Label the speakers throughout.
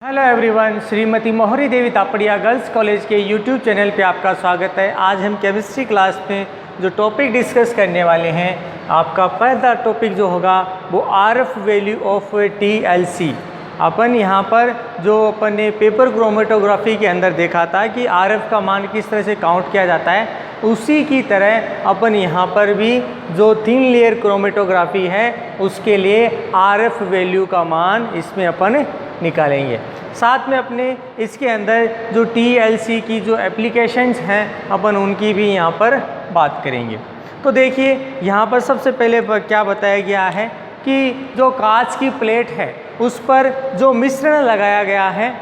Speaker 1: Hello everyone, Shrimati मोहरी देवी Tapadia girls college के YouTube channel पे आपका स्वागत है। आज हम केमिस्ट्री क्लास में जो टॉपिक डिस्कस करने वाले हैं, आपका पहला टॉपिक जो होगा वो आरएफ वैल्यू ऑफ टीएलसी। अपन यहाँ पर जो अपन ने पेपर क्रोमेटोग्राफी के अंदर देखा था कि आरएफ का मान किस तरह से काउंट किया जाता है, उसी की तरह अपन यहाँ पर भी जो थिन लेयर क्रोमेटोग्राफी है उसके लिए आरएफ वैल्यू का मान इसमें अपन निकालेंगे। साथ में अपने इसके अंदर जो टीएलसी की जो एप्लीकेशंस हैं अपन उनकी भी यहाँ पर बात करेंगे। तो देखिए यहाँ पर सबसे पहले क्या बताया गया है कि जो कांच की प्लेट है उस पर जो मिश्रण लगाया गया है,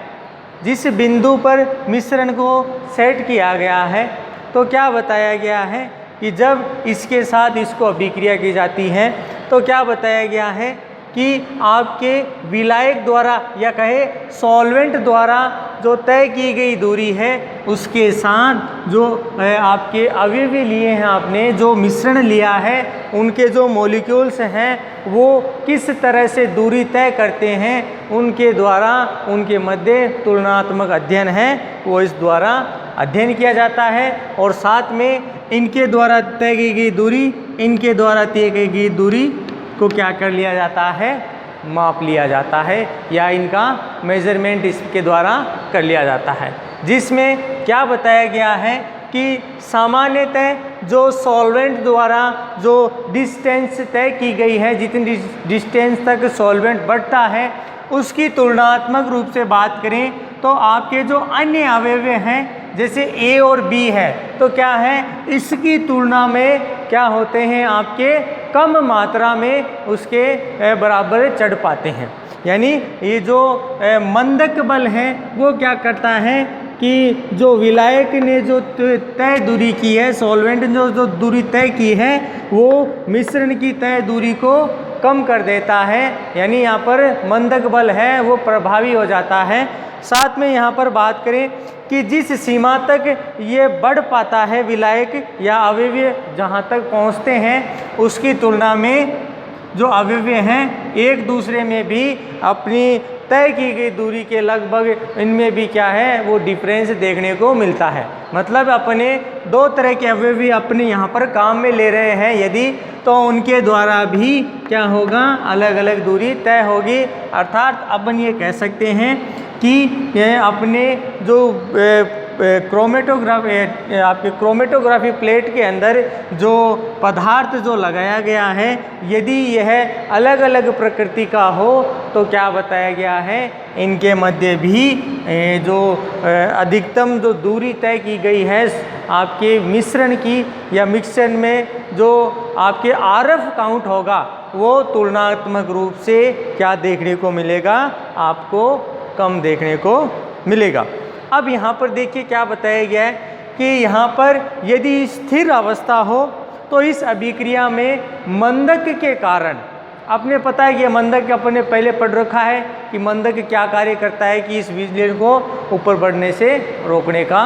Speaker 1: जिस बिंदु पर मिश्रण को सेट किया गया है, तो क्या बताया गया है कि जब इसके साथ इसको अभिक्रिया की जाती है तो क्या बताया गया है कि आपके विलायक द्वारा या कहे सॉल्वेंट द्वारा जो तय की गई दूरी है उसके साथ जो आपके अवयव लिए हैं, आपने जो मिश्रण लिया है उनके जो मॉलिक्यूल्स हैं वो किस तरह से दूरी तय करते हैं, उनके द्वारा उनके मध्य तुलनात्मक अध्ययन है वो इस द्वारा अध्ययन किया जाता है। और साथ में इनके द्वारा तय की गई दूरी, इनके द्वारा तय की गई दूरी को क्या कर लिया जाता है, माप लिया जाता है या इनका मेजरमेंट इसके द्वारा कर लिया जाता है। जिसमें क्या बताया गया है कि सामान्यतः जो सॉल्वेंट द्वारा जो डिस्टेंस तय की गई है, जितनी डिस्टेंस तक सॉल्वेंट बढ़ता है उसकी तुलनात्मक रूप से बात करें तो आपके जो अन्य अवयव हैं जैसे ए और बी है तो क्या है, इसकी तुलना में क्या होते हैं, आपके कम मात्रा में उसके बराबर चढ़ पाते हैं। यानी ये जो मंदक बल है वो क्या करता है कि जो विलायक ने जो तय दूरी की है, सॉल्वेंट ने जो दूरी तय की है वो मिश्रण की तय दूरी को कम कर देता है, यानी यहाँ पर मंदक बल है वो प्रभावी हो जाता है। साथ में यहाँ पर बात करें कि जिस सीमा तक ये बढ़ पाता है विलायक या अवयव जहाँ तक पहुँचते हैं उसकी तुलना में जो अवयव हैं एक दूसरे में भी अपनी तय की गई दूरी के लगभग इनमें भी क्या है वो डिफरेंस देखने को मिलता है। मतलब अपने दो तरह के अवयव अपने यहाँ पर काम में ले रहे हैं यदि, तो उनके द्वारा भी क्या होगा, अलग अलग दूरी तय होगी। अर्थात अपन ये कह सकते हैं कि अपने जो आपके क्रोमेटोग्राफी प्लेट के अंदर जो पदार्थ जो लगाया गया है यदि यह अलग अलग प्रकृति का हो तो क्या बताया गया है, इनके मध्य भी जो अधिकतम जो दूरी तय की गई है आपके मिश्रण की या मिक्सचर में जो आपके आरएफ काउंट होगा वो तुलनात्मक रूप से क्या देखने को मिलेगा, आपको कम देखने को मिलेगा। अब यहाँ पर देखिए क्या बताया गया है कि यहाँ पर यदि स्थिर अवस्था हो तो इस अभिक्रिया में मंदक के कारण, आपने पता है कि मंदक अपने पहले पढ़ रखा है कि मंदक क्या कार्य करता है कि इस विचलन को ऊपर बढ़ने से रोकने का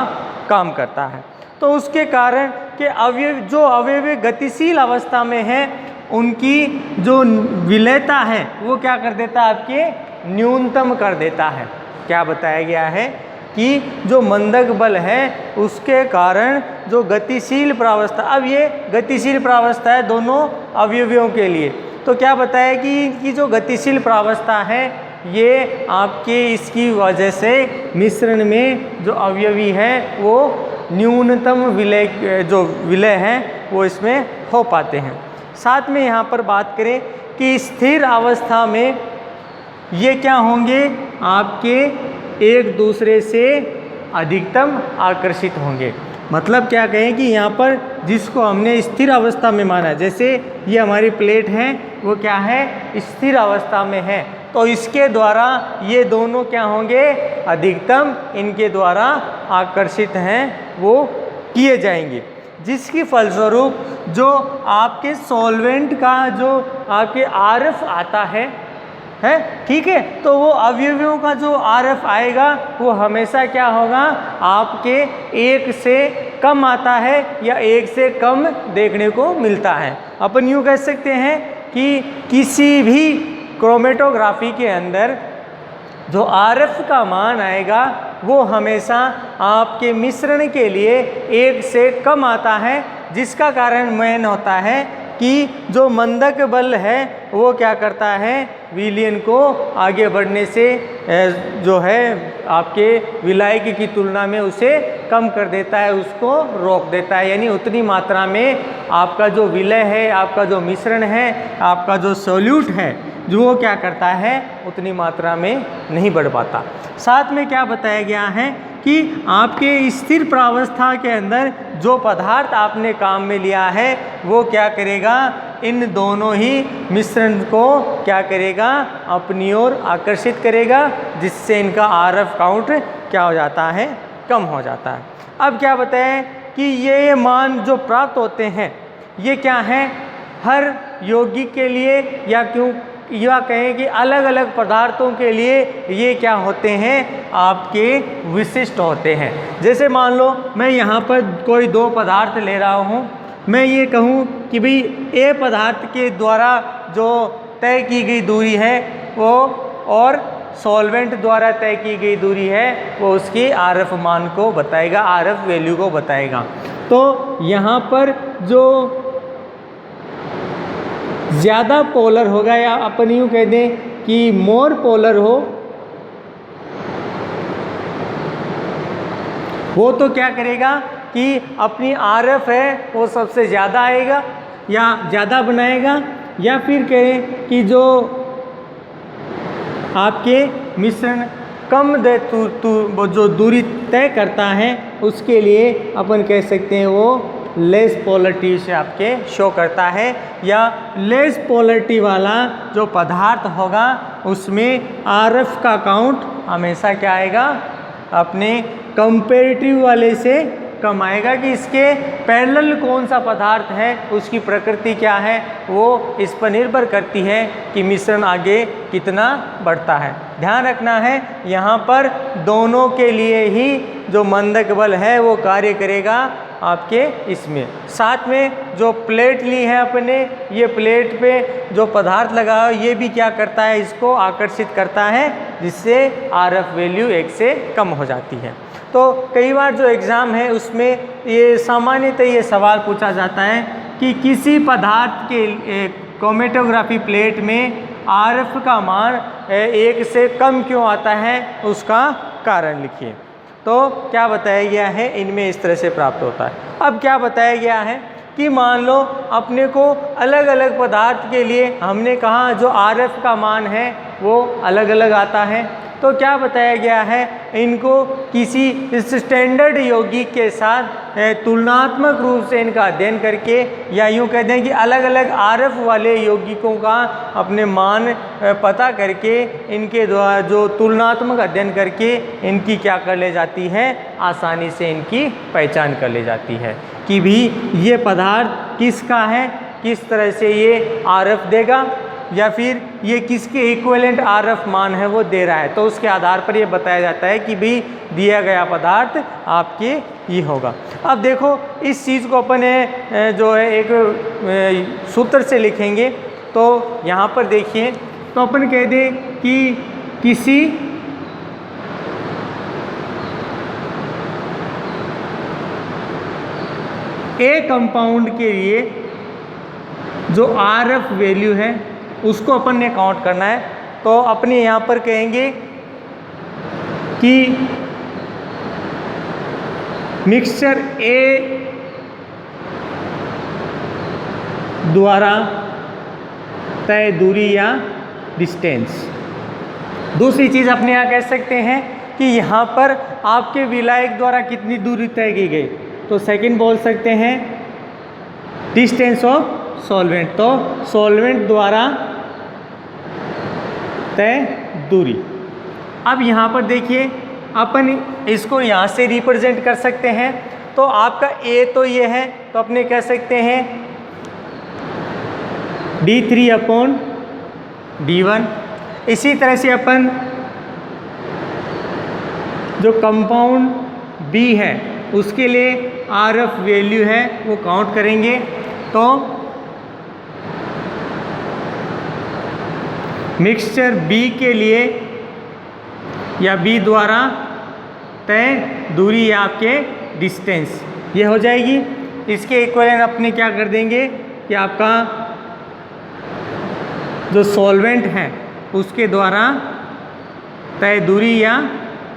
Speaker 1: काम करता है। तो उसके कारण के अवयव जो अवयव गतिशील अवस्था में है उनकी जो विलयता है वो क्या कर देता है, आपके न्यूनतम कर देता है। क्या बताया गया है कि जो मंदक बल है उसके कारण जो गतिशील प्रावस्था, अब ये गतिशील प्रावस्था है दोनों अवयवों के लिए, तो क्या बताया कि इनकी जो गतिशील प्रावस्था है ये आपके इसकी वजह से मिश्रण में जो अवयवी है वो न्यूनतम विलय जो विलय है वो इसमें हो पाते हैं। साथ में यहाँ पर बात करें कि स्थिर अवस्था में ये क्या होंगे, आपके एक दूसरे से अधिकतम आकर्षित होंगे। मतलब क्या कहें कि यहाँ पर जिसको हमने स्थिर अवस्था में माना, जैसे ये हमारी प्लेट है वो क्या है, स्थिर अवस्था में है, तो इसके द्वारा ये दोनों क्या होंगे, अधिकतम इनके द्वारा आकर्षित हैं वो किए जाएंगे। जिसकी फलस्वरूप जो आपके सॉल्वेंट का जो आपके आरएफ आता है ठीक है, तो वो अवयवों का जो आरएफ आएगा वो हमेशा क्या होगा, आपके एक से कम आता है या एक से कम देखने को मिलता है। अपन यूँ कह सकते हैं कि किसी भी क्रोमेटोग्राफी के अंदर जो RF का मान आएगा वो हमेशा आपके मिश्रण के लिए 1 से कम आता है, जिसका कारण मेन होता है कि जो मंदक बल है वो क्या करता है, विलयन को आगे बढ़ने से जो है आपके विलायक की तुलना में उसे कम कर देता है, उसको रोक देता है। यानी उतनी मात्रा में आपका जो विलय है, आपका जो मिश्रण है, आपका जो सॉल्यूट है, जो वो क्या करता है, उतनी मात्रा में नहीं बढ़ पाता। साथ में क्या बताया गया है कि आपके स्थिर प्रावस्था के अंदर जो पदार्थ आपने काम में लिया है वो क्या करेगा, इन दोनों ही मिश्रण को क्या करेगा, अपनी ओर आकर्षित करेगा, जिससे इनका RF काउंट क्या हो जाता है, कम हो जाता है। अब क्या बताएं कि ये मान जो प्राप्त होते हैं ये क्या हैं, हर यौगिक के लिए या कहें कि अलग अलग पदार्थों के लिए ये क्या होते हैं, आपके विशिष्ट होते हैं। जैसे मान लो मैं यहाँ पर कोई 2 पदार्थ ले रहा हूँ, मैं ये कहूँ कि भाई ए पदार्थ के द्वारा जो तय की गई दूरी है वो और सॉल्वेंट द्वारा तय की गई दूरी है वो उसकी RF मान को बताएगा, RF वैल्यू को बताएगा। तो यहाँ पर जो ज़्यादा पोलर होगा, या अपन यूँ कह दें कि मोर पोलर हो, वो तो क्या करेगा कि अपनी RF है वो सबसे ज़्यादा आएगा या ज़्यादा बनाएगा, या फिर कहें कि जो आपके मिश्रण कम वो जो दूरी तय करता है उसके लिए अपन कह सकते हैं वो लेस पोलरिटी से आपके शो करता है, या लेस पोलरिटी वाला जो पदार्थ होगा उसमें RF का काउंट हमेशा क्या आएगा, अपने कंपेरेटिव वाले से कम आएगा, कि इसके पैरेलल कौन सा पदार्थ है, उसकी प्रकृति क्या है, वो इस पर निर्भर करती है कि मिश्रण आगे कितना बढ़ता है। ध्यान रखना है यहाँ पर दोनों के लिए ही जो मंदक बल है वो कार्य करेगा आपके इसमें। साथ में जो प्लेट ली है अपने, ये प्लेट पे जो पदार्थ लगा है ये भी क्या करता है, इसको आकर्षित करता है, जिससे RF वैल्यू 1 से कम हो जाती है। तो कई बार जो एग्ज़ाम है उसमें ये सामान्यतः ये सवाल पूछा जाता है कि किसी पदार्थ के क्रोमेटोग्राफी प्लेट में RF का मान 1 से कम क्यों आता है, उसका कारण लिखिए। तो क्या बताया गया है, इनमें इस तरह से प्राप्त होता है। अब क्या बताया गया है कि मान लो अपने को अलग अलग पदार्थ के लिए हमने कहा जो RF का मान है वो अलग अलग आता है, तो क्या बताया गया है, इनको किसी स्टैंडर्ड यौगिक के साथ तुलनात्मक रूप से इनका अध्ययन करके, या यूँ कहते हैं कि अलग अलग RF वाले यौगिकों का अपने मान पता करके इनके द्वारा जो तुलनात्मक अध्ययन करके इनकी क्या कर ले जाती है, आसानी से इनकी पहचान कर ले जाती है कि भी ये पदार्थ किसका है, किस तरह से ये RF देगा, या फिर ये किसके इक्विवेलेंट RF मान है वो दे रहा है। तो उसके आधार पर ये बताया जाता है कि भी दिया गया पदार्थ आपके ये होगा। अब देखो इस चीज़ को अपन जो है एक सूत्र से लिखेंगे। तो यहाँ पर देखिए, तो अपन कह दें कि किसी ए कंपाउंड के लिए जो RF वैल्यू है उसको अपन ने काउंट करना है। तो अपने यहाँ पर कहेंगे कि मिक्सचर ए द्वारा तय दूरी या डिस्टेंस। दूसरी चीज़ अपने यहाँ कह सकते हैं कि यहाँ पर आपके विलायक द्वारा कितनी दूरी तय की गई, तो सेकंड बोल सकते हैं डिस्टेंस ऑफ सॉल्वेंट, तो सॉल्वेंट द्वारा तय दूरी। अब यहाँ पर देखिए अपन इसको यहाँ से रिप्रेजेंट कर सकते हैं। तो आपका ए तो ये है, तो अपने कह सकते हैं d3/d1। इसी तरह से अपन जो कंपाउंड बी है उसके लिए RF वैल्यू है वो काउंट करेंगे। तो मिक्सचर बी के लिए या बी द्वारा तय दूरी या आपके डिस्टेंस, ये हो जाएगी। इसके इक्विवेलेंट अपने क्या कर देंगे कि आपका जो सॉल्वेंट है उसके द्वारा तय दूरी या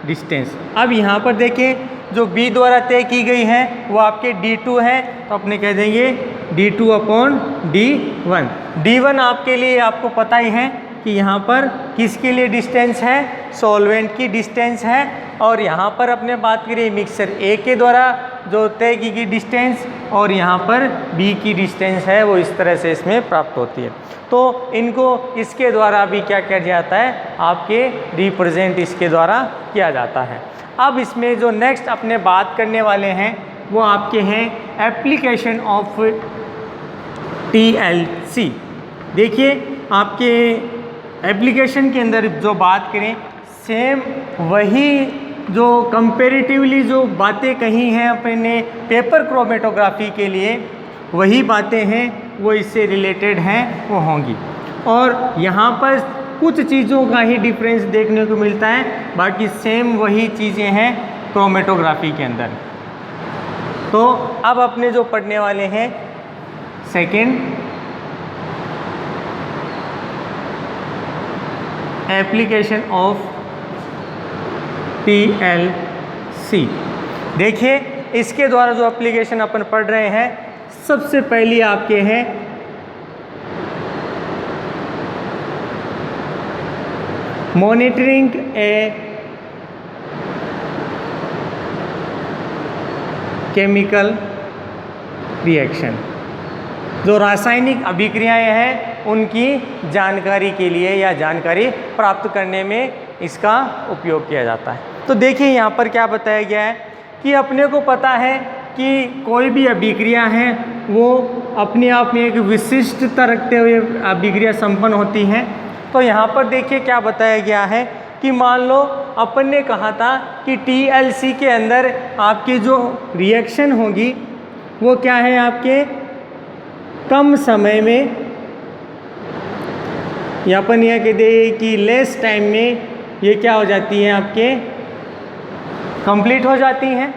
Speaker 1: डिस्टेंस। अब यहाँ पर देखें जो बी द्वारा तय की गई है वो आपके D2 है, तो अपने कह देंगे D2 अपॉन D1। D1 आपके लिए आपको पता ही है कि यहाँ पर किसके लिए डिस्टेंस है, सॉल्वेंट की डिस्टेंस है। और यहाँ पर अपने बात करें मिक्सचर A के द्वारा जो तय की गई डिस्टेंस, और यहाँ पर B की डिस्टेंस है वो इस तरह से इसमें प्राप्त होती है। तो इनको इसके द्वारा भी क्या किया जाता है, आपके रिप्रेजेंट इसके द्वारा किया जाता है। अब इसमें जो नेक्स्ट अपने बात करने वाले हैं वो आपके हैं एप्लीकेशन ऑफ TLC। देखिए आपके एप्लीकेशन के अंदर जो बात करें, सेम वही जो कंपैरेटिवली जो बातें कही हैं अपने पेपर क्रोमेटोग्राफी के लिए, वही बातें हैं वो इससे रिलेटेड हैं वो होंगी। और यहाँ पर कुछ चीज़ों का ही डिफरेंस देखने को मिलता है, बाकी सेम वही चीज़ें हैं क्रोमेटोग्राफी के अंदर। तो अब अपने जो पढ़ने वाले हैं सेकंड एप्लीकेशन ऑफ TLC। देखिए इसके द्वारा जो एप्लीकेशन अपन पढ़ रहे हैं, सबसे पहली आपके हैं मॉनिटरिंग ए केमिकल रिएक्शन। जो रासायनिक अभिक्रियाएं हैं उनकी जानकारी के लिए या जानकारी प्राप्त करने में इसका उपयोग किया जाता है। तो देखिए यहाँ पर क्या बताया गया है कि अपने को पता है कि कोई भी अभिक्रिया है वो अपने आप में एक विशिष्टता रखते हुए अभिक्रिया संपन्न होती हैं। तो यहाँ पर देखिए क्या बताया गया है कि मान लो अपन ने कहा था कि TLC के अंदर आपकी जो रिएक्शन होगी वो क्या है, आपके कम समय में, या अपन यह कह दे कि लेस टाइम में ये क्या हो जाती है, आपके कंप्लीट हो जाती हैं,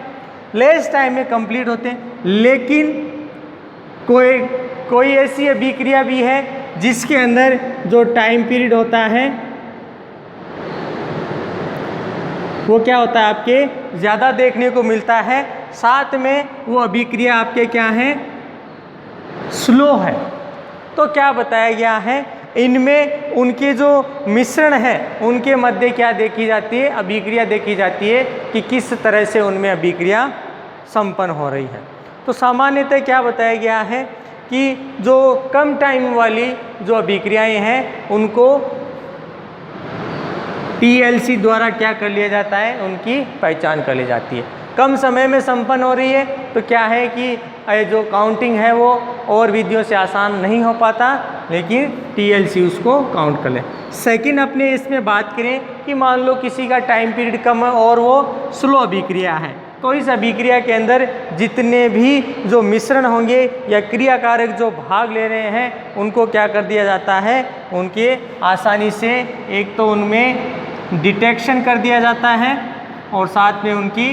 Speaker 1: लेस टाइम में कंप्लीट होते हैं। लेकिन कोई ऐसी अभिक्रिया भी है जिसके अंदर जो टाइम पीरियड होता है वो क्या होता है, आपके ज़्यादा देखने को मिलता है। साथ में वो अभिक्रिया आपके क्या हैं, स्लो है। तो क्या बताया गया है, इनमें उनके जो मिश्रण है उनके मध्य क्या देखी जाती है, अभिक्रिया देखी जाती है कि किस तरह से उनमें अभिक्रिया संपन्न हो रही है। तो सामान्यतः क्या बताया गया है कि जो कम टाइम वाली जो अभिक्रियाएं हैं उनको TLC द्वारा क्या कर लिया जाता है, उनकी पहचान कर ली जाती है। कम समय में संपन्न हो रही है तो क्या है कि जो काउंटिंग है वो और विधियों से आसान नहीं हो पाता, लेकिन TLC उसको काउंट कर ले। सेकंड अपने इसमें बात करें कि मान लो किसी का टाइम पीरियड कम है और वो स्लो अभिक्रिया है, तो इस अभिक्रिया के अंदर जितने भी जो मिश्रण होंगे या क्रियाकारक जो भाग ले रहे हैं उनको क्या कर दिया जाता है, उनके आसानी से एक तो उनमें डिटेक्शन कर दिया जाता है और साथ में उनकी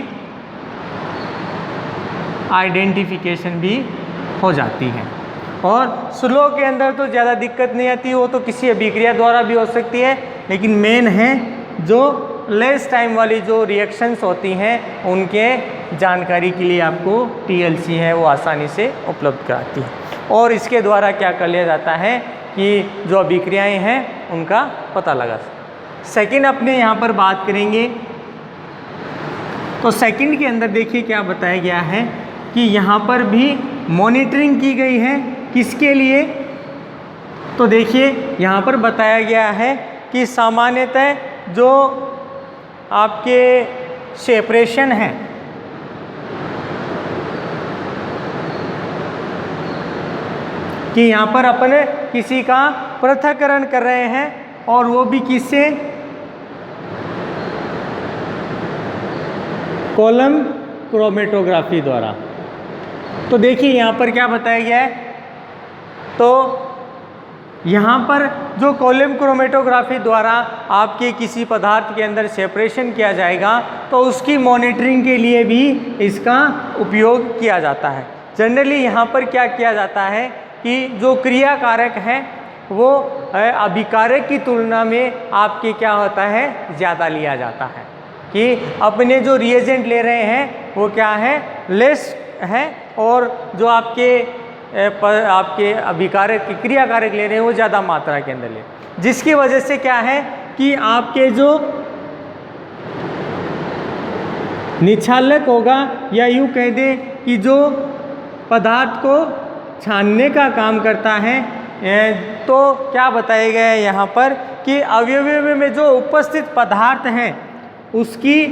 Speaker 1: आइडेंटिफिकेशन भी हो जाती है। और स्लो के अंदर तो ज़्यादा दिक्कत नहीं आती, वो तो किसी अभिक्रिया द्वारा भी हो सकती है, लेकिन मेन है जो लेस टाइम वाली जो रिएक्शंस होती हैं उनके जानकारी के लिए आपको TLC है वो आसानी से उपलब्ध कराती है। और इसके द्वारा क्या कर लिया जाता है कि जो अभिक्रियाएं हैं उनका पता लगा। सेकंड अपने यहाँ पर बात करेंगे तो सेकंड के अंदर देखिए क्या बताया गया है कि यहाँ पर भी मॉनिटरिंग की गई है, किसके लिए, तो देखिए यहाँ पर बताया गया है कि सामान्यतः जो आपके सेपरेशन है कि यहाँ पर अपन किसी का पृथक्करण कर रहे हैं और वो भी किससे, कॉलम क्रोमेटोग्राफी द्वारा। तो देखिए यहाँ पर क्या बताया गया है, तो यहाँ पर जो कॉलम क्रोमेटोग्राफी द्वारा आपके किसी पदार्थ के अंदर सेपरेशन किया जाएगा तो उसकी मॉनिटरिंग के लिए भी इसका उपयोग किया जाता है। जनरली यहाँ पर क्या किया जाता है कि जो क्रिया कारक है वो अभिकारक की तुलना में आपके क्या होता है, ज़्यादा लिया जाता है कि अपने जो रिएजेंट ले रहे हैं वो क्या है, लेस है, और जो आपके अभिकारक क्रिया कारक ले रहे हैं वो ज़्यादा मात्रा के अंदर ले, जिसकी वजह से क्या है कि आपके जो निच्छालक होगा या यूँ कह दें कि जो पदार्थ को छानने का काम करता है, तो क्या बताया गया है यहाँ पर कि अवयव में जो उपस्थित पदार्थ हैं उसकी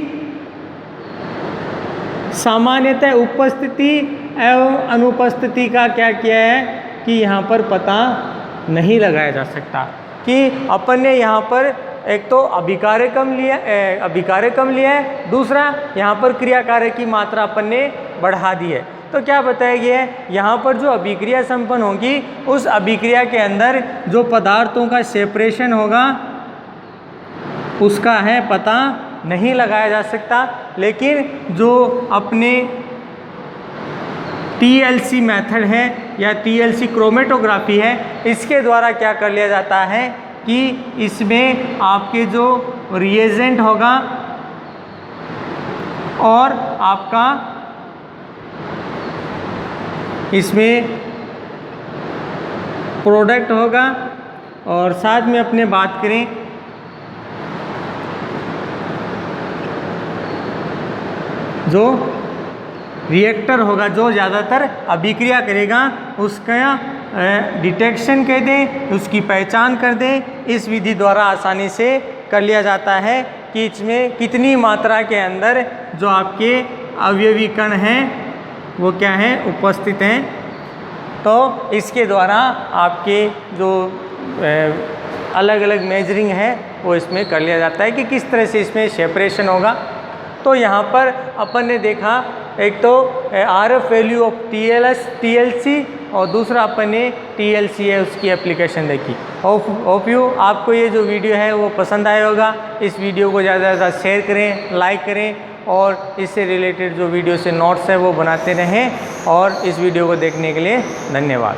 Speaker 1: सामान्यतः उपस्थिति एवं अनुपस्थिति का क्या किया है कि यहाँ पर पता नहीं लगाया जा सकता कि अपन ने यहाँ पर एक तो अभिकारक कम लिया है, दूसरा यहाँ पर क्रियाकारक की मात्रा अपन ने बढ़ा दी है। तो क्या बताया गया है, यहाँ पर जो अभिक्रिया संपन्न होगी उस अभिक्रिया के अंदर जो पदार्थों का सेपरेशन होगा उसका है पता नहीं लगाया जा सकता, लेकिन जो अपने TLC मेथड है या TLC क्रोमेटोग्राफी है, इसके द्वारा क्या कर लिया जाता है कि इसमें आपके जो रिएजेंट होगा और आपका इसमें प्रोडक्ट होगा, और साथ में अपने बात करें जो रिएक्टर होगा जो ज़्यादातर अभिक्रिया करेगा उसका डिटेक्शन कह दें, उसकी पहचान कर दें। इस विधि द्वारा आसानी से कर लिया जाता है कि इसमें कितनी मात्रा के अंदर जो आपके अवयवी कण हैं वो क्या है, उपस्थित हैं। तो इसके द्वारा आपके जो अलग अलग मेजरिंग है वो इसमें कर लिया जाता है कि किस तरह से इसमें सेपरेशन होगा। तो यहाँ पर अपन ने देखा एक तो RF वैल्यू ऑफ TLC और दूसरा अपन ने TLC है उसकी एप्लीकेशन देखी। होप यू आपको ये जो वीडियो है वो पसंद आया होगा। इस वीडियो को ज़्यादा से ज़्यादा शेयर करें, लाइक करें और इससे रिलेटेड जो वीडियो से नोट्स है वो बनाते रहें। और इस वीडियो को देखने के लिए धन्यवाद।